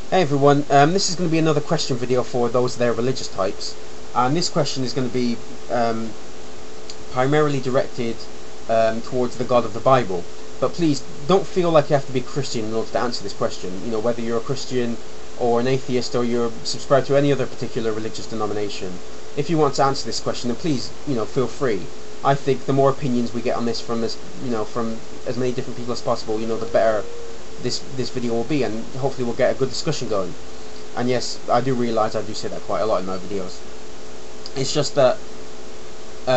Hey everyone, this is going to be another question video for those that are religious types, and this question is going to be primarily directed towards the God of the Bible. But please don't feel like you have to be a Christian in order to answer this question. You know, whether you're a Christian or an atheist or you're subscribed to any other particular religious denomination, if you want to answer this question, then please, feel free. I think the more opinions we get on this from from as many different people as possible, the better this video will be, and hopefully we'll get a good discussion going. And yes, I do realise I do say that quite a lot in my videos. It's just that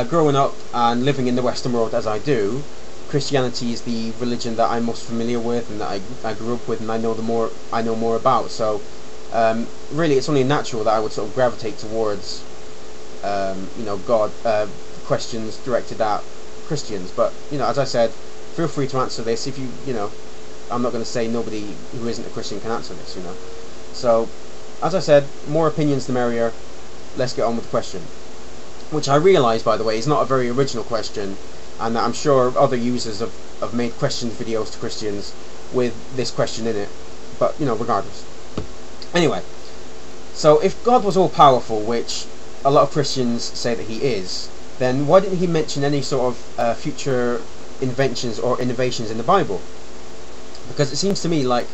growing up and living in the Western world as I do, Christianity is the religion that I'm most familiar with and that I grew up with and I know more about. So really it's only natural that I would sort of gravitate towards God, questions directed at Christians. But as I said, feel free to answer this. If I'm not going to say nobody who isn't a Christian can answer this, So, as I said, more opinions the merrier. Let's get on with the question. Which I realise, by the way, is not a very original question, and that I'm sure other users have made question videos to Christians with this question in it. But, regardless. Anyway, so if God was all-powerful, which a lot of Christians say that he is, then why didn't he mention any sort of future inventions or innovations in the Bible? Because it seems to me like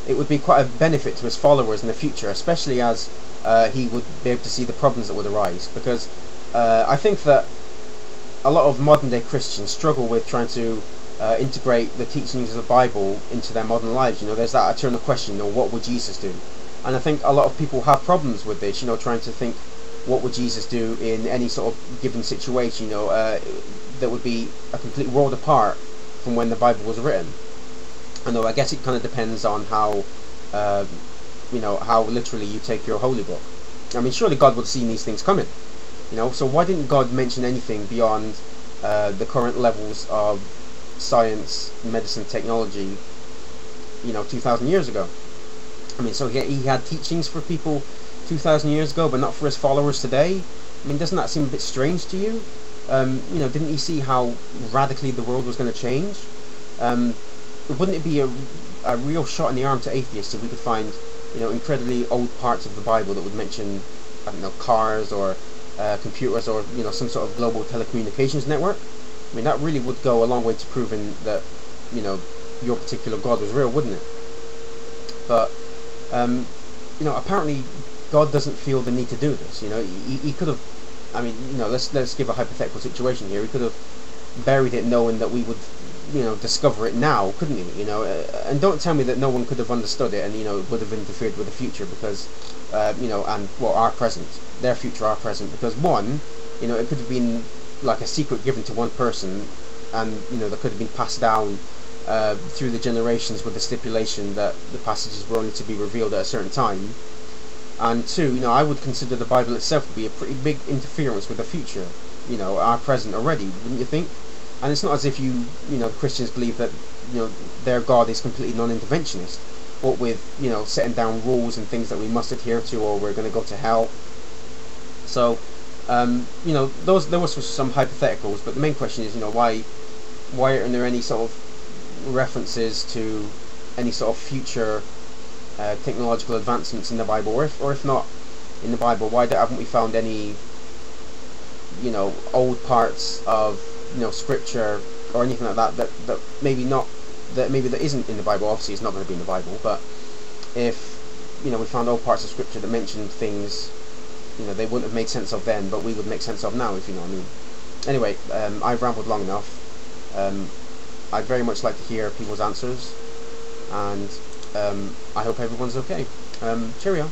it would be quite a benefit to his followers in the future, especially as he would be able to see the problems that would arise. Because I think that a lot of modern day Christians struggle with trying to integrate the teachings of the Bible into their modern lives. There's that eternal question, what would Jesus do? And I think a lot of people have problems with this, trying to think what would Jesus do in any sort of given situation, that would be a complete world apart from when the Bible was written. I guess it kind of depends on how, how literally you take your holy book. I mean, surely God would have seen these things coming, So why didn't God mention anything beyond the current levels of science, medicine, technology, 2,000 years ago? I mean, so he had teachings for people 2,000 years ago, but not for his followers today. I mean, doesn't that seem a bit strange to you? Didn't he see how radically the world was going to change? Wouldn't it be a real shot in the arm to atheists if we could find, incredibly old parts of the Bible that would mention, I don't know, cars or computers or, some sort of global telecommunications network? I mean, that really would go a long way to proving that, your particular God was real, wouldn't it? But, apparently God doesn't feel the need to do this. He could have, I mean, let's give a hypothetical situation here. He could have buried it knowing that we would discover it now, couldn't he? And don't tell me that no one could have understood it and would have interfered with the future, because and our present, their future, our present, because one, it could have been like a secret given to one person, and that could have been passed down through the generations with the stipulation that the passages were only to be revealed at a certain time. And two, I would consider the Bible itself to be a pretty big interference with the future, our present already, wouldn't you think? And it's not as if Christians believe that their God is completely non-interventionist, but with setting down rules and things that we must adhere to, or we're going to go to hell. So there was some hypotheticals, but the main question is why aren't there any sort of references to any sort of future technological advancements in the Bible, or if not in the Bible, why haven't we found any old parts of scripture or anything like that that maybe that isn't in the Bible? Obviously it's not going to be in the Bible, but if we found old parts of scripture that mentioned things they wouldn't have made sense of then, but we would make sense of now, if you know what I mean. Anyway, I've rambled long enough. I'd very much like to hear people's answers, and I hope everyone's okay. Cheerio.